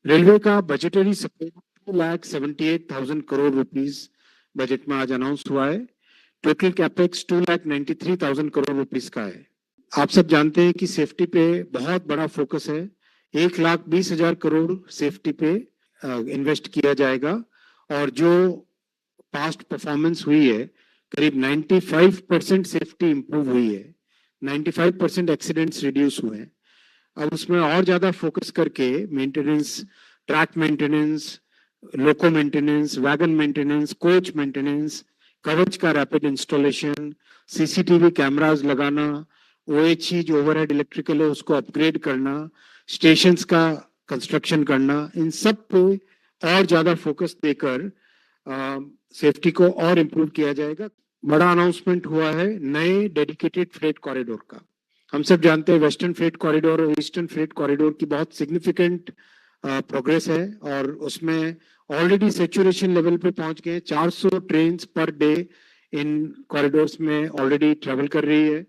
Railway का budgetary support 2,78,000 crore rupees budget में आज अनाउंस हुआ है। टोटल कैपेक्स 2,93,000 करोड़ रुपीस का है। आप सब जानते हैं कि सेफ्टी पे बहुत बड़ा फोकस है। 1,20,000 करोड़ सेफ्टी पे इन्वेस्ट किया जाएगा और जो पास्ट परफॉर्मेंस हुई है करीब 95% सेफ्टी इंप्रूव हुई है, 95% एक्सीडेंट्स रिड्यूस हुए हैं। अब उसमें और ज्यादा फोकस करके maintenance, track maintenance, loco maintenance, wagon maintenance, coach maintenance, Kavach का रैपिड इंस्टॉलेशन, सीसीटीवी कैमरास लगाना, ओएचई जो ओवरहेड इलेक्ट्रिकल है उसको अपग्रेड करना, स्टेशंस का कंस्ट्रक्शन करना, इन सब पे और ज्यादा फोकस देकर सेफ्टी को और इम्प्रूव किया जाएगा। बड़ा अनाउंसमेंट हुआ है नए डेडिकेटेड फ्रेट कॉरिडोर का। हम सब जानते हैं वेस्टर्न फ्रेट कॉरिडोर और ईस्टर्न फ्रेट कॉरिडोर की बहुत सिग्निफिकेंट प्रोग्रेस है और उसमें ऑलरेडी सेचुरेशन लेवल पे पहुंच गए। 400 train per day in corridors में ऑलरेडी ट्रेवल कर रही है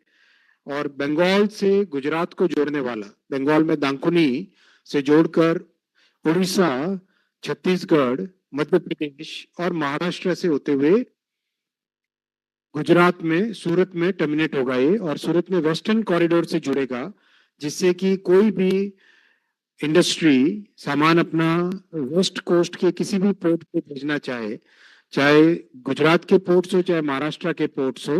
और बंगाल से गुजरात को जोड़ने वाला, बंगाल में दांकुनी से जोड़कर उड़ीसा, छत्तीसगढ़, मध्य प्रदेश और महाराष्ट्र से होते हुए गुजरात में सूरत में टर्मिनेट होगा ये और सूरत में वेस्टर्न कॉरिडोर से जुड़ेगा, जिससे कि कोई भी इंडस्ट्री सामान अपना वेस्ट कोस्ट के किसी भी पोर्ट पे भेजना चाहे, चाहे गुजरात के पोर्ट्स हो चाहे महाराष्ट्र के पोर्ट्स हो,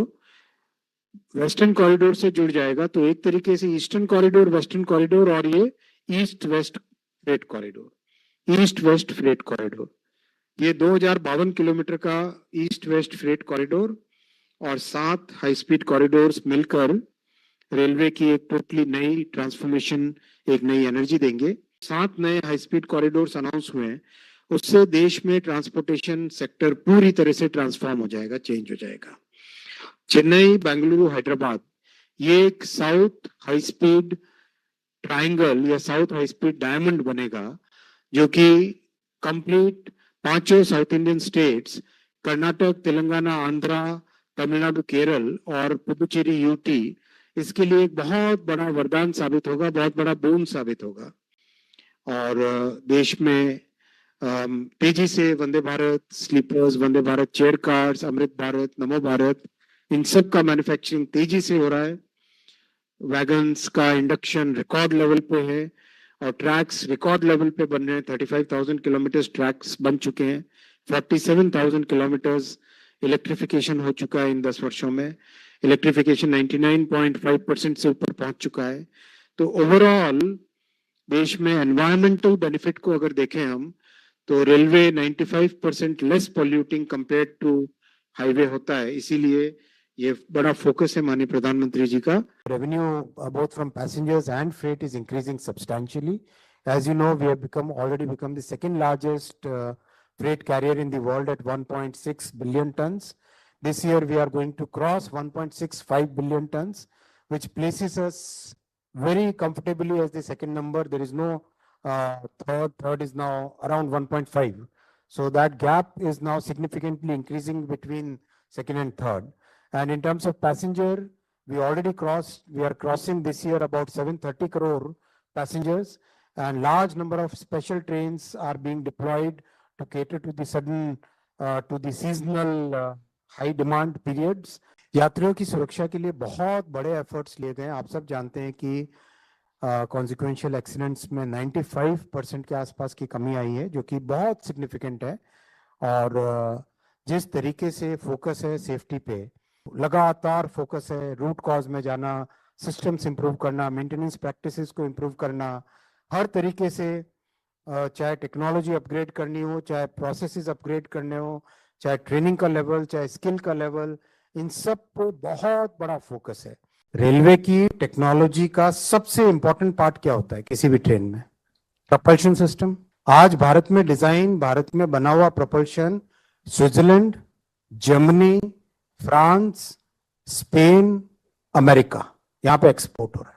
वेस्टर्न कॉरिडोर से जुड़ जाएगा। तो एक तरीके से ईस्टर्न कॉरिडोर, वेस्टर्न कॉरिडोर और ये east west freight corridor, east west freight corridor, ये 2052 किलोमीटर का ईस्ट वेस्ट फ्रेट कॉरिडोर और 7 हाई स्पीड कॉरिडोर्स मिलकर रेलवे की एक टोटली नई ट्रांसफॉर्मेशन, एक नई एनर्जी देंगे। 7 नए हाई स्पीड कॉरिडोर्स अनाउंस हुए हैं, उससे देश में ट्रांसपोर्टेशन सेक्टर पूरी तरह से ट्रांसफॉर्म हो जाएगा, चेंज हो जाएगा। चेन्नई, बेंगलुरु, हैदराबाद, ये एक साउथ हाई स्पीड ट्राइंगल या साउथ हाई स्पीड डायमंड बनेगा, जो कि complete 5 south Indian states, Karnataka, Telangana, Andhra, Tamil Nadu, Kerala और पुडुचेरी, यूटी, इसके लिए एक बहुत बड़ा वरदान साबित होगा, बहुत बड़ा बूम साबित होगा। और देश में तेजी से Vande Bharat slippers, Vande Bharat chair cars, Amrit Bharat, नमो भारत, इन सब का मैन्युफैक्चरिंग तेजी से हो रहा है। वैगन्स का इंडक्शन रिकॉर्ड लेवल पे है और ट्रैक्स रिकॉर्ड लेवल पे बन रहे हैं। 35,000 किलोमीटर ट्रैक्स बन चुके हैं, 47,000 किलोमीटर्स इलेक्ट्रिफिकेशन हो चुका है इन 10 वर्षों में। इलेक्ट्रिफिकेशन 99.5% से ऊपर पहुंच चुका है। तो ओवरऑल देश में एनवायरमेंटल बेनिफिट को अगर देखें हम, तो railway 95% less polluting compared to highway होता है, इसीलिए ये बड़ा फोकस है माननीय प्रधानमंत्री जी का। Revenue both from passengers and freight is increasing substantially. As you know, we have already become the second largest freight carrier in the world at 1.6 billion tons. This year we are going to cross 1.65 billion tons, which places us very comfortably as the second number. There is no third is now around 1.5. So that gap is now significantly increasing between second and third. And in terms of passenger, we are crossing this year about 730 crore passengers, and large number of special trains are being deployed to cater to the seasonal high demand periods. यात्रियों की सुरक्षा के लिए बहुत बड़े efforts लिए गए। आप सब जानते हैं कि कॉन्सिक्वेंशियल एक्सीडेंट्स में 95% के आसपास की कमी आई है, जो कि बहुत सिग्निफिकेंट है। और जिस तरीके से फोकस है सेफ्टी पे, लगातार फोकस है रूट कॉज में जाना, सिस्टम्स इंप्रूव करना, मेंटेनेंस प्रैक्टिसेस को इंप्रूव करना, हर तरीके से चाहे टेक्नोलॉजी अपग्रेड करनी हो, चाहे प्रोसेसेस अपग्रेड करने हो, चाहे ट्रेनिंग का लेवल, चाहे स्किल का लेवल, इन सब पे बहुत बड़ा फोकस है। रेलवे की टेक्नोलॉजी का सबसे इंपॉर्टेंट पार्ट क्या होता है किसी भी ट्रेन में? Propulsion system. आज भारत में डिजाइन, भारत में बना हुआ propulsion Switzerland, Germany, France, Spain, America, यहां पे एक्सपोर्ट हो रहा है।